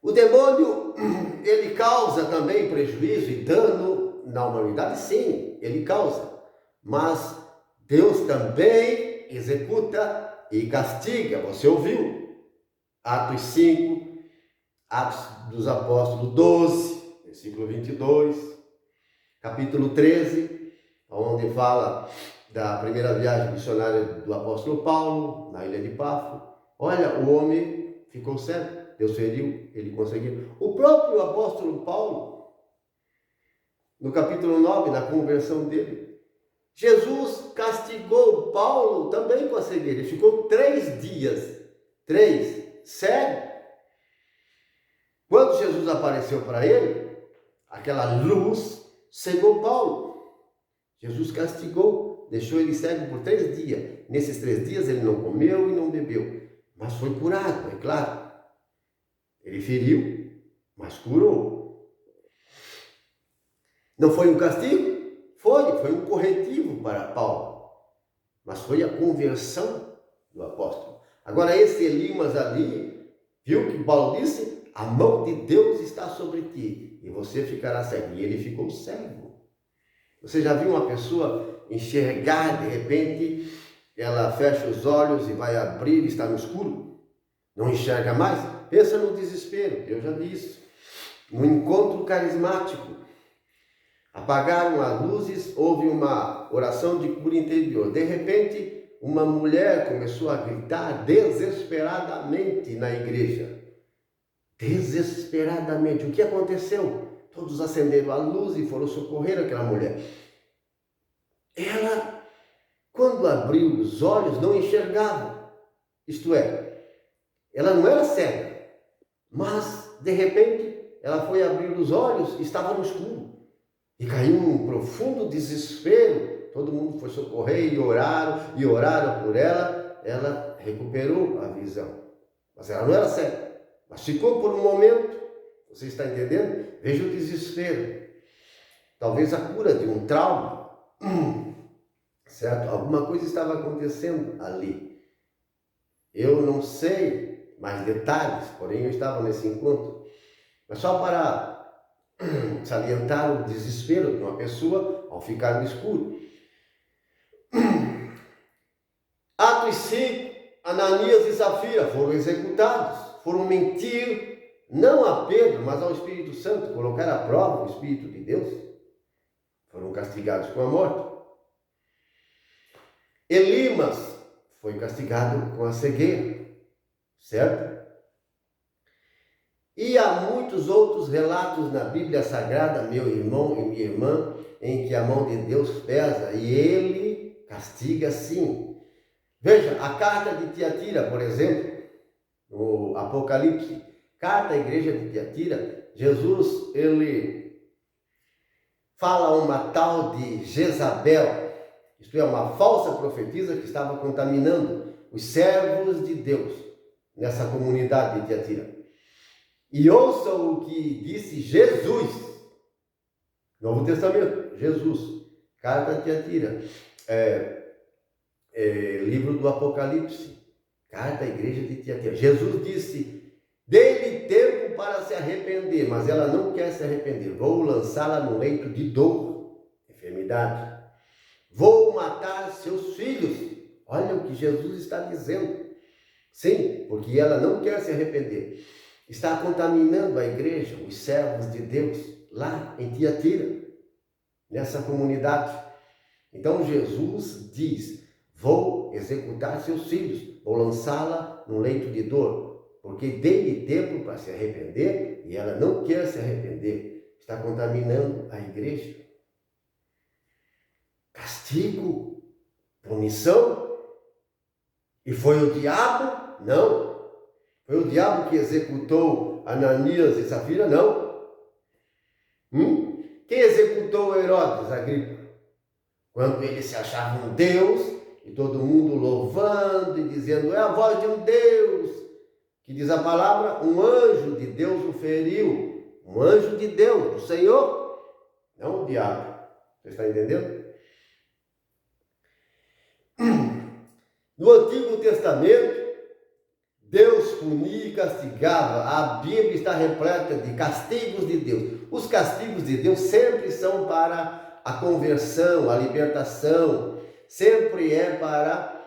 O demônio, ele causa também prejuízo e dano na humanidade? Sim, ele causa. Mas Deus também executa e castiga. Você ouviu? Atos 5, Atos dos Apóstolos 12, versículo 22, capítulo 13, onde fala da primeira viagem missionária do apóstolo Paulo, na ilha de Pafo. Olha, o homem ficou cego. Deus feriu, ele conseguiu. O próprio apóstolo Paulo, no capítulo 9, na conversão dele, Jesus castigou Paulo também com a cegueira. Ele ficou 3 dias, cego. Quando Jesus apareceu para ele, aquela luz cegou Paulo. Jesus castigou, deixou ele cego por 3 dias. Nesses 3 dias ele não comeu e não bebeu, mas foi curado, é claro. Ele feriu, mas curou. Não foi um castigo? Foi um corretivo para Paulo. Mas foi a conversão do apóstolo. Agora esse Elimas ali, viu que Paulo disse? A mão de Deus está sobre ti e você ficará cego. E ele ficou cego. Você já viu uma pessoa enxergar, de repente, ela fecha os olhos e vai abrir e está no escuro? Não enxerga mais? Pensa no desespero, eu já disse. No encontro carismático, apagaram as luzes, houve uma oração de cura interior. De repente, uma mulher começou a gritar desesperadamente na igreja. Desesperadamente. O que aconteceu? Todos acenderam a luz e foram socorrer aquela mulher. Ela, quando abriu os olhos, não enxergava. Isto é, ela não era cega, mas, de repente, ela foi abrir os olhos e estava no escuro. E caiu um profundo desespero. Todo mundo foi socorrer e oraram por ela. Ela recuperou a visão. Mas ela não era cega. Mas ficou por um momento. Você está entendendo? Veja o desespero. Talvez a cura de um trauma. Certo? Alguma coisa estava acontecendo ali. Eu não sei mais detalhes, porém eu estava nesse encontro. Mas só para salientar o desespero de uma pessoa ao ficar no escuro. Atos 5, Ananias e Safira foram executados, foram mentir, não a Pedro, mas ao Espírito Santo, colocar à prova o Espírito de Deus. Foram castigados com a morte. Elimas foi castigado com a cegueira, certo? E há muitos outros relatos na Bíblia Sagrada, meu irmão e minha irmã, em que a mão de Deus pesa e ele castiga sim. Veja, a carta de Tiatira, por exemplo, no Apocalipse, carta à igreja de Tiatira, Jesus, ele fala a uma tal de Jezabel, isto é, uma falsa profetisa que estava contaminando os servos de Deus nessa comunidade de Tiatira. E ouçam o que disse Jesus, Novo Testamento, Jesus, carta de Tiatira, livro do Apocalipse, carta à igreja de Tiatira. Jesus disse, dê-lhe tempo para se arrepender, mas ela não quer se arrepender. Vou lançá-la no leito de dor, enfermidade. Vou matar seus filhos. Olha o que Jesus está dizendo. Sim, porque ela não quer se arrepender. Está contaminando a igreja, os servos de Deus, lá em Tiatira, nessa comunidade. Então Jesus diz, vou executar seus filhos, vou lançá-la num leito de dor, porque dei-lhe tempo para se arrepender e ela não quer se arrepender. Está contaminando a igreja. Castigo, punição. E foi o diabo? Não. Foi o diabo que executou Ananias e Safira? Não. Quem executou Herodes, Agripa? Quando ele se achava um Deus e todo mundo louvando e dizendo, é a voz de um Deus, que diz a palavra, um anjo de Deus o feriu. Um anjo de Deus, o Senhor, não o diabo. Você está entendendo? No Antigo Testamento, Deus punia e castigava. A Bíblia está repleta de castigos de Deus. Os castigos de Deus sempre são para a conversão, a libertação, sempre é para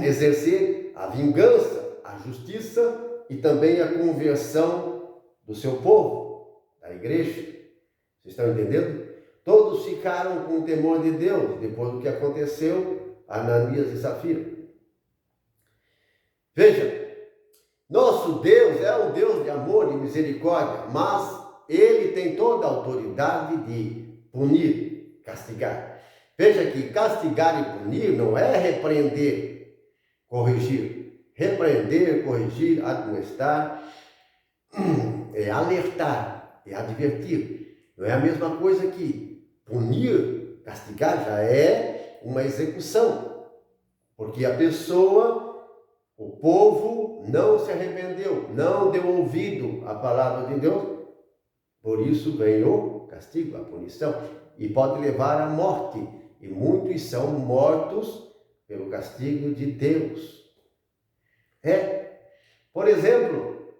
exercer a vingança, a justiça e também a conversão do seu povo, da igreja. Vocês estão entendendo? Todos ficaram com o temor de Deus depois do que aconteceu a Ananias e Safira. Veja, nosso Deus é um Deus de amor e misericórdia, mas Ele tem toda a autoridade de punir, castigar. Veja que castigar e punir não é repreender, corrigir. Repreender, corrigir, admoestar, é alertar, é advertir. Não é a mesma coisa que punir, castigar já é uma execução. Porque a pessoa, o povo não se arrependeu, não deu ouvido à palavra de Deus. Por isso vem o castigo, a punição. E pode levar à morte. E muitos são mortos pelo castigo de Deus. Por exemplo,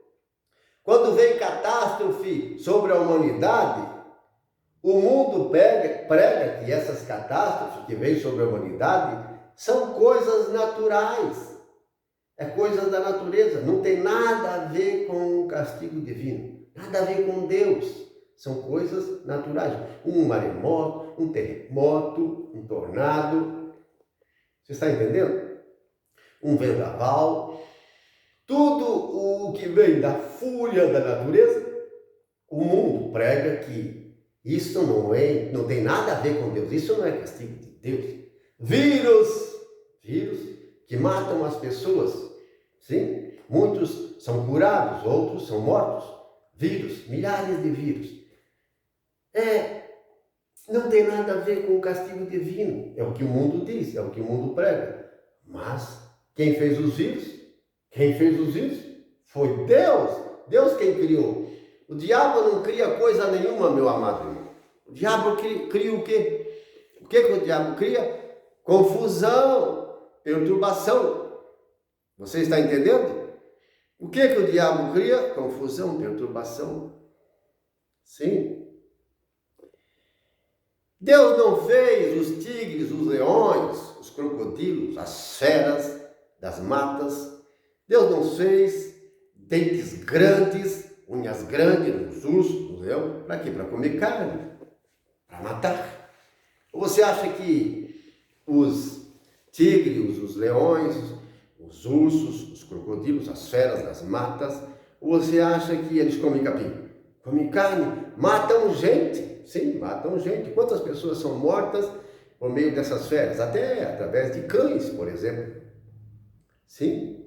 quando vem catástrofe sobre a humanidade, o mundo prega que essas catástrofes que vêm sobre a humanidade são coisas naturais. É coisas da natureza. Não tem nada a ver com o castigo divino. Nada a ver com Deus. São coisas naturais. Um maremoto, um terremoto, um tornado. Você está entendendo? Um vendaval. Tudo o que vem da fúria da natureza, o mundo prega que isso não tem nada a ver com Deus. Isso não é castigo de Deus. Vírus que matam as pessoas. Sim? Muitos são curados, outros são mortos. Vírus, milhares de vírus. Não tem nada a ver com o castigo divino. É o que o mundo diz, é o que o mundo prega. Mas quem fez os vírus? Quem fez os vírus foi Deus. Deus quem criou. O diabo não cria coisa nenhuma, meu amado irmão. O diabo cria o quê? O que o diabo cria? Confusão, perturbação. Você está entendendo? O que o diabo cria? Confusão, perturbação. Sim. Deus não fez os tigres, os leões, os crocodilos, as feras das matas. Deus não fez dentes grandes, unhas grandes, nos ursos, no leão. Para quê? Para comer carne, para matar. Ou você acha que os tigres, os leões, os ursos, os crocodilos, as feras das matas, ou você acha que eles comem capim? Comem carne, matam gente. Sim, matam gente. Quantas pessoas são mortas por meio dessas feras? Até através de cães, por exemplo. Sim.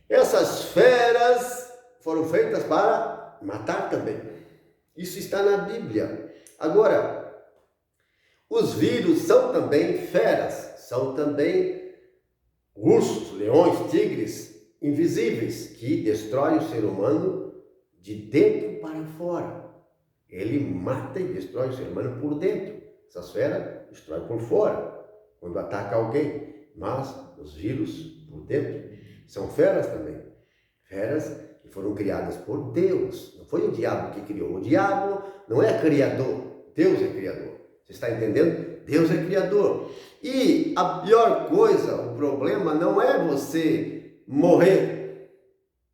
Essas feras foram feitas para matar também. Isso está na Bíblia. Agora, os vírus são também feras, são também ursos, leões, tigres invisíveis que destroem o ser humano de dentro para fora. Ele mata e destrói o ser humano por dentro. Essas feras destroem por fora, quando ataca alguém. Mas os vírus por dentro são feras também. Feras que foram criadas por Deus. Não foi o diabo que criou. O diabo não é criador. Deus é criador. Você está entendendo? Deus é criador. E a pior coisa, o problema não é você morrer.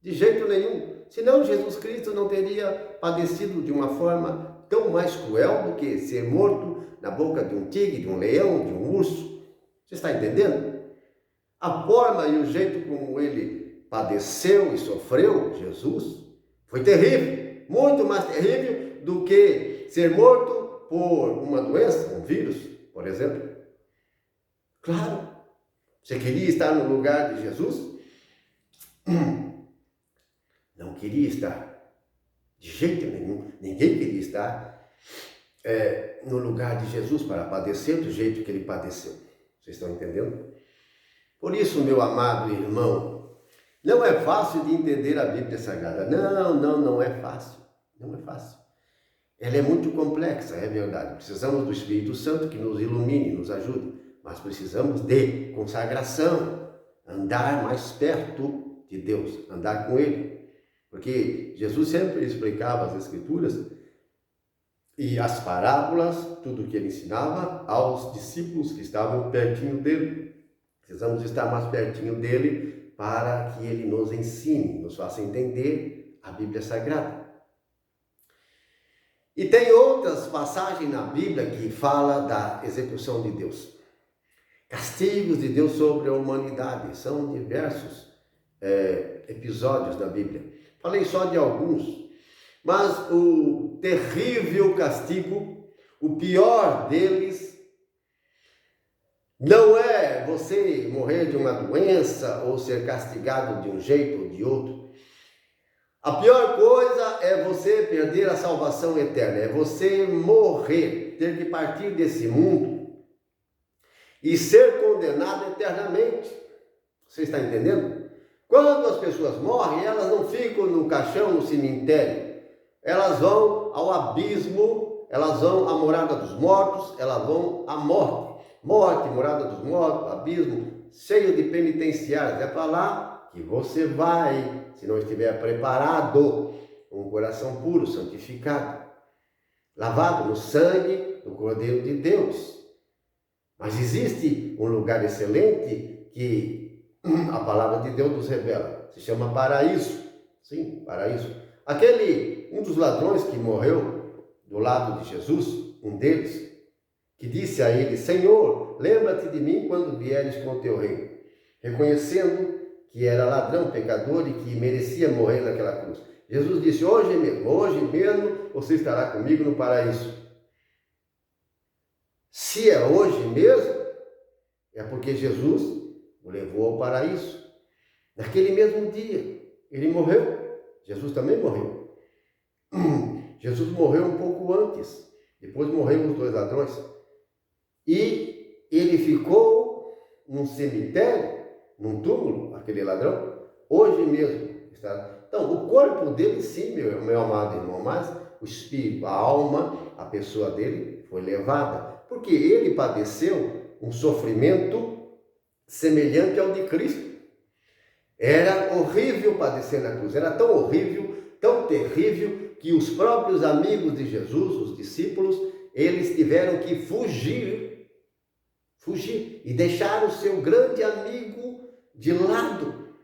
De jeito nenhum. Senão Jesus Cristo não teria padecido de uma forma tão mais cruel do que ser morto na boca de um tigre, de um leão, de um urso. Você está entendendo? A forma e o jeito como ele padeceu e sofreu, Jesus, foi terrível. Muito mais terrível do que ser morto por uma doença, um vírus, por exemplo. Claro. Você queria estar no lugar de Jesus? Não queria estar, de jeito nenhum. Ninguém queria estar no lugar de Jesus para padecer do jeito que ele padeceu. Vocês estão entendendo? Por isso, meu amado irmão, não é fácil de entender a Bíblia Sagrada. Não é fácil. Não é fácil. Ela é muito complexa, é verdade. Precisamos do Espírito Santo que nos ilumine, nos ajude. Mas precisamos de consagração, andar mais perto de Deus, andar com Ele. Porque Jesus sempre explicava as Escrituras e as parábolas, tudo o que Ele ensinava aos discípulos que estavam pertinho dele. Precisamos estar mais pertinho dele para que Ele nos ensine, nos faça entender a Bíblia Sagrada. E tem outras passagens na Bíblia que falam da execução de Deus. Castigos de Deus sobre a humanidade. São diversos episódios da Bíblia. Falei só de alguns. Mas o terrível castigo, o pior deles, não é você morrer de uma doença ou ser castigado de um jeito ou de outro. A pior coisa é você perder a salvação eterna, é você morrer, ter que partir desse mundo e ser condenado eternamente. Você está entendendo? Quando as pessoas morrem, elas não ficam no caixão, no cemitério. Elas vão ao abismo, elas vão à morada dos mortos, elas vão à morte. Morte, morada dos mortos, abismo, cheio de penitenciários. É para lá que você vai, se não estiver preparado, com um coração puro, santificado, lavado no sangue do Cordeiro de Deus. Mas existe um lugar excelente que a palavra de Deus nos revela. Se chama paraíso. Sim, paraíso. Um dos ladrões que morreu do lado de Jesus, um deles, que disse a ele: Senhor, lembra-te de mim quando vieres com o teu reino. Reconhecendo que era ladrão, pecador e que merecia morrer naquela cruz. Jesus disse: hoje mesmo você estará comigo no paraíso. Se é hoje mesmo, é porque Jesus o levou ao paraíso. Naquele mesmo dia, ele morreu. Jesus também morreu. Jesus morreu um pouco antes. Depois morreram os dois ladrões. E ele ficou num cemitério, num túmulo, aquele ladrão, hoje mesmo. Então, o corpo dele, sim, meu amado irmão, mas o espírito, a alma, a pessoa dele foi levada. Porque ele padeceu um sofrimento semelhante ao de Cristo. Era horrível padecer na cruz, era tão horrível, tão terrível, que os próprios amigos de Jesus, os discípulos, eles tiveram que fugir, e deixar o seu grande amigo de lado,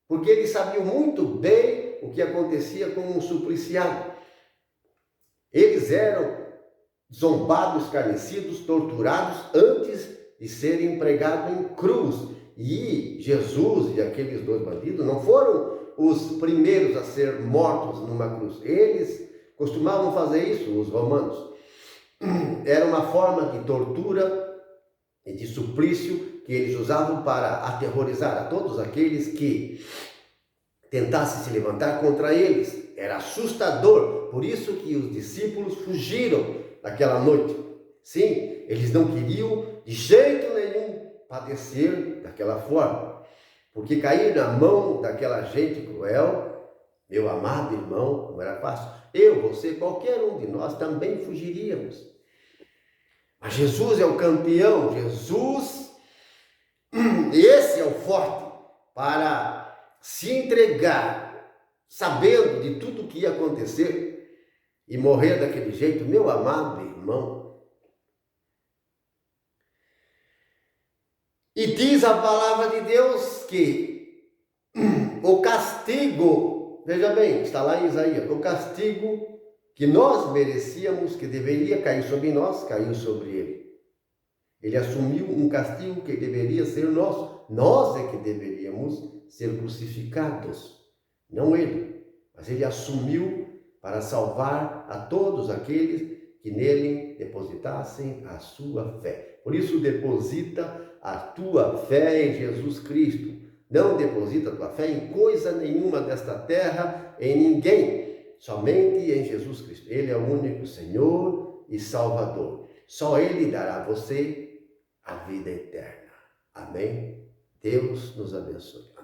porque eles sabiam muito bem o que acontecia com um supliciado. Eles eram zombados, escarnecidos, torturados antes de serem pregados em cruz. E Jesus e aqueles dois bandidos não foram os primeiros a ser mortos numa cruz. Eles costumavam fazer isso, os romanos. Era uma forma de tortura e de suplício que eles usavam para aterrorizar a todos aqueles que tentassem se levantar contra eles. Era assustador, por isso que os discípulos fugiram naquela noite. Sim, eles não queriam de jeito nenhum padecer daquela forma, porque cair na mão daquela gente cruel, meu amado irmão, não era fácil. Eu, você, qualquer um de nós também fugiríamos. Mas Jesus é o campeão, Jesus, esse é o forte para se entregar, sabendo de tudo o que ia acontecer e morrer daquele jeito, meu amado irmão. E diz a palavra de Deus que o castigo, veja bem, está lá em Isaías, o castigo que nós merecíamos, que deveria cair sobre nós, caiu sobre ele. Ele assumiu um castigo que deveria ser nosso. Nós é que deveríamos ser crucificados, não ele. Mas ele assumiu para salvar a todos aqueles que nele depositassem a sua fé. Por isso, deposita a tua fé em Jesus Cristo. Não deposita a tua fé em coisa nenhuma desta terra, em ninguém. Somente em Jesus Cristo. Ele é o único Senhor e Salvador. Só Ele dará a você a vida eterna. Amém? Deus nos abençoe.